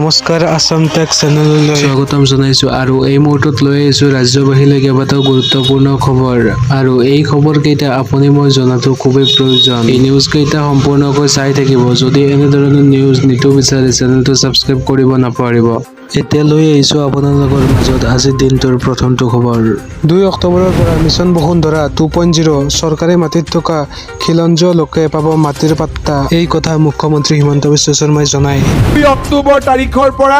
নমস্কাৰ আসাম টেক চেনেললৈ স্বাগতম জনাইছো আৰু এই মুহূৰ্তত লৈ আহিছো ৰাজ্যবাহীলৈ কেইবাটাও গুৰুত্বপূৰ্ণ খবৰ আৰু এই খবৰ কেইটা আপুনি মই জনাটো খুবেই প্ৰয়োজন। এই নিউজ কেইটা সম্পূৰ্ণকৈ চাই থাকিব। যদি এনেধৰণৰ নিউজ নিতৌ বিচাৰে চেনেলটো ছাবস্ক্ৰাইব কৰিব নাপাহৰিব। এতিয়া লৈ আহিছো আপোনালোকৰ মাজত আজিৰ দিনটোৰ প্ৰথমটো খবৰ। 2 অক্টোবৰৰ পৰা মিছন বসুন্ধৰা 2.0 চৰকাৰী মাটিত থকা খিলঞ্জীয় লোকে পাব মাটিৰ পাট্টা। এই কথা মুখ্যমন্ত্ৰী হিমন্ত বিশ্ব শৰ্মাই জনায়। 2 অক্টোবৰ তাৰিখৰ পৰা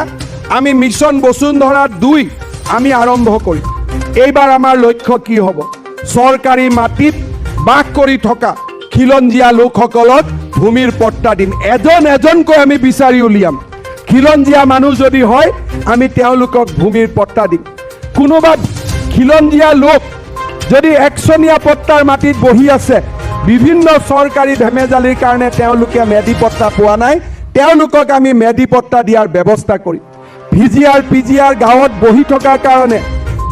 আমি মিছন বসুন্ধৰা 2 আমি আৰম্ভ কৰিম। এইবাৰ আমাৰ লক্ষ্য কি হ'ব? চৰকাৰী মাটিত বাস কৰি থকা খিলঞ্জীয়া লোকসকলক ভূমিৰ পট্টা দিম। এজনকৈ আমি বিচাৰি উলিয়াম। খিলঞ্জীয়া মানুহ যদি হয় আমি তেওঁলোকক ভূমিৰ পট্টা দিম। কোনোবা খিলঞ্জীয়া লোক যদি একচনীয়া পট্টাৰ মাটিত বহি আছে, বিভিন্ন চৰকাৰী ধেমেজালিৰ কাৰণে তেওঁলোকে মেধি পট্টা পোৱা নাই, তেওঁলোকক আমি মেধি পট্টা দিয়াৰ ব্যৱস্থা কৰিম। পিজিআৰ গাঁৱত বহি থকাৰ কাৰণে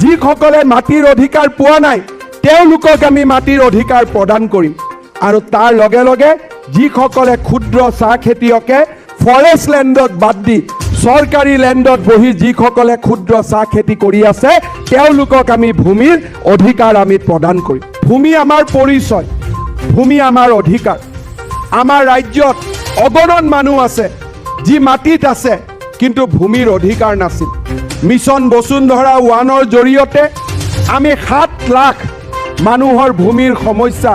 যিসকলে মাটিৰ অধিকাৰ পোৱা নাই তেওঁলোকক আমি মাটিৰ অধিকাৰ প্ৰদান কৰিম। আৰু তাৰ লগে লগে যিসকলে ক্ষুদ্ৰ চাহ খেতিয়কে ফৰেষ্ট লেণ্ডত বাদ দি চৰকাৰী লেণ্ডত বহি যিসকলে ক্ষুদ্ৰ চাহ খেতি কৰি আছে তেওঁলোকক আমি ভূমিৰ অধিকাৰ আমি প্ৰদান কৰিম। ভূমি আমাৰ পৰিচয়, ভূমি আমাৰ অধিকাৰ। আমাৰ ৰাজ্যত অগণন মানুহ আছে যি মাটিত আছে কিন্তু ভূমিৰ অধিকাৰ নাছিল। মিছন বসুন্ধৰা 1ৰ জৰিয়তে আমি 7 লাখ মানুহৰ ভূমিৰ সমস্যা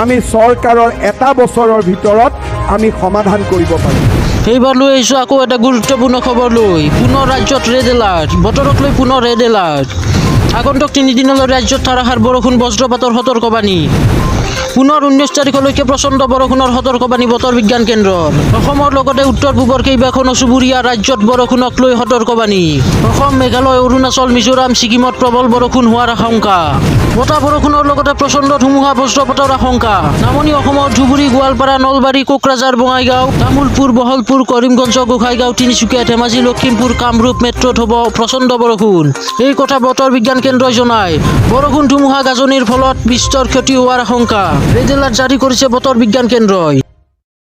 আমি চৰকাৰৰ এটা বছৰৰ ভিতৰত আমি সমাধান কৰিব পাৰিম। এইবাৰ লৈ আহিছোঁ আকৌ এটা গুৰুত্বপূৰ্ণ খবৰ লৈ। পুনৰ ৰাজ্যত ৰেড এলাৰ্ট, বতৰক লৈ পুনৰ ৰেড এলাৰ্ট। আগন্তুক 3 দিনলৈ ৰাজ্যত ধাৰাসাৰ বৰষুণ, বজ্ৰপাতৰ সতৰ্কবাণী। পুনৰ 19 তাৰিখলৈকে প্ৰচণ্ড বৰষুণৰ সতৰ্কবাণী বতৰ বিজ্ঞান কেন্দ্ৰৰ। অসমৰ লগতে উত্তৰ পূবৰ কেইবাখনো চুবুৰীয়া ৰাজ্যত বৰষুণক লৈ সতৰ্কবাণী। অসম, মেঘালয়, অৰুণাচল, মিজোৰাম, ছিকিমত প্ৰবল বৰষুণ হোৱাৰ আশংকা। বতাহ বৰষুণৰ লগতে প্ৰচণ্ড ধুমুহা, বজ্ৰপাতৰ আশংকা। নামনি অসমৰ ধুবুৰী, গোৱালপাৰা, নলবাৰী, কোকৰাঝাৰ, বঙাইগাঁও, তামুলপুৰ, বহলপুৰ, কৰিমগঞ্জ, গোসাইগাঁও, তিনিচুকীয়া, ধেমাজি, লখিমপুৰ, কামৰূপ মেট্ৰত হ'ব প্ৰচণ্ড বৰষুণ। এই কথা বতৰ বিজ্ঞান কেন্দ্ৰই জনায়। বৰষুণ, ধুমুহা, গাজনিৰ ফলত বিস্তৰ ক্ষতি হোৱাৰ আশংকা। ৰেড এলাৰ্ট জাৰি কৰিছে বতৰ বিজ্ঞান কেন্দ্ৰই।